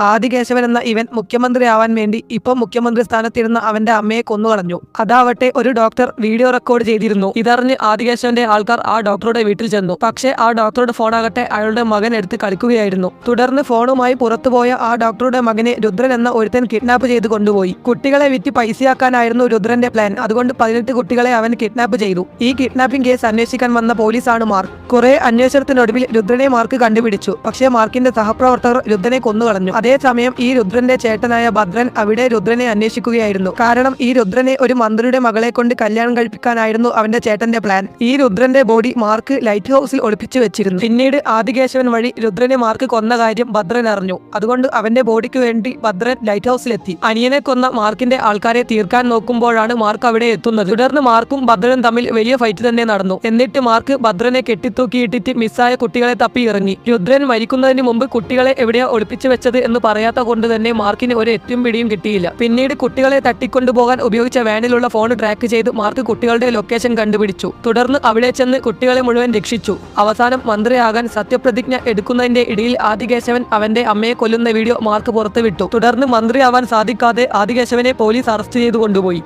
ആദികേശവൻ എന്ന ഇവൻ മുഖ്യമന്ത്രിയാവാൻ വേണ്ടി ഇപ്പോൾ മുഖ്യമന്ത്രി സ്ഥാനത്തിരുന്ന അവന്റെ അമ്മയെ കൊന്നുകളഞ്ഞു. അതാവട്ടെ ഒരു ഡോക്ടർ വീഡിയോ റെക്കോർഡ് ചെയ്തിരുന്നു. ഇതറിഞ്ഞ് ആദികേശവന്റെ ആൾക്കാർ ആ ഡോക്ടറുടെ വീട്ടിൽ ചെന്നു. പക്ഷേ ആ ഡോക്ടറുടെ ഫോണാകട്ടെ അയാളുടെ മകൻ എടുത്ത് കളിക്കുകയായിരുന്നു. തുടർന്ന് ഫോണുമായി പുറത്തുപോയ ആ ഡോക്ടറുടെ മകനെ രുദ്രൻ എന്ന ഒരുത്തൻ കിഡ്നാപ്പ് ചെയ്ത് കൊണ്ടുപോയി. കുട്ടികളെ വിറ്റ് പൈസയാക്കാനായിരുന്നു രുദ്രന്റെ പ്ലാൻ. അതുകൊണ്ട് 18 കുട്ടികളെ അവൻ കിഡ്നാപ്പ് ചെയ്തു. ഈ കിഡ്നാപ്പിംഗ് കേസ് അന്വേഷിക്കാൻ വന്ന പോലീസാണ് മാർക്ക്. കുറെ അന്വേഷണത്തിനൊടുവിൽ രുദ്രനെ മാർക്ക് കണ്ടുപിടിച്ചു. പക്ഷേ മാർക്കിന്റെ സഹപ്രവർത്തകർ രുദ്രനെ കൊന്നുകളഞ്ഞു. അതേസമയം ഈ രുദ്രന്റെ ചേട്ടനായ ഭദ്രൻ അവിടെ രുദ്രനെ അന്വേഷിക്കുകയായിരുന്നു. കാരണം ഈ രുദ്രനെ ഒരു മന്ത്രിയുടെ മകളെ കൊണ്ട് കല്യാണം കഴിപ്പിക്കാനായിരുന്നു അവന്റെ ചേട്ടന്റെ പ്ലാൻ. ഈ രുദ്രന്റെ ബോഡി മാർക്ക് ലൈറ്റ് ഹൗസിൽ ഒളിപ്പിച്ചു വെച്ചിരുന്നു. പിന്നീട് ആദികേശവൻ വഴി രുദ്രനെ മാർക്ക് കൊന്ന കാര്യം ഭദ്രൻ അറിഞ്ഞു. അതുകൊണ്ട് അവന്റെ ബോഡിക്ക് വേണ്ടി ഭദ്രൻ ലൈറ്റ് ഹൗസിലെത്തി. അനിയനെ കൊന്ന മാർക്കിന്റെ ആൾക്കാരെ തീർക്കാൻ നോക്കുമ്പോഴാണ് മാർക്ക് അവിടെ എത്തുന്നത്. തുടർന്ന് മാർക്കും ഭദ്രനും തമ്മിൽ വലിയ ഫൈറ്റ് തന്നെ നടന്നു. എന്നിട്ട് മാർക്ക് ഭദ്രനെ കെട്ടിത്തൂക്കിയിട്ടിട്ട് മിസ്സായ കുട്ടികളെ തപ്പി ഇറങ്ങി. രുദ്രൻ മരിക്കുന്നതിന് മുമ്പ് കുട്ടികളെ എവിടെയോ ഒളിപ്പിച്ചു വെച്ചത് എന്ന് പറയാത്ത കൊണ്ട് തന്നെ മാർക്കിന് ഒരു എത്തും പിടിയും കിട്ടിയില്ല. പിന്നീട് കുട്ടികളെ തട്ടിക്കൊണ്ടുപോകാൻ ഉപയോഗിച്ച വാനിലുള്ള ഫോൺ ട്രാക്ക് ചെയ്ത് മാർക്ക് കുട്ടികളുടെ ലൊക്കേഷൻ കണ്ടുപിടിച്ചു. തുടർന്ന് അവിടെ ചെന്ന് കുട്ടികളെ മുഴുവൻ രക്ഷിച്ചു. അവസാനം മന്ത്രിയാകാൻ സത്യപ്രതിജ്ഞ എടുക്കുന്നതിന്റെ ഇടയിൽ ആദികേശവൻ അവന്റെ അമ്മയെ കൊല്ലുന്ന വീഡിയോ മാർക്ക് പുറത്തുവിട്ടു. തുടർന്ന് മന്ത്രിയാവാൻ സാധിക്കാതെ ആദികേശവനെ പോലീസ് അറസ്റ്റ് ചെയ്തു കൊണ്ടുപോയി.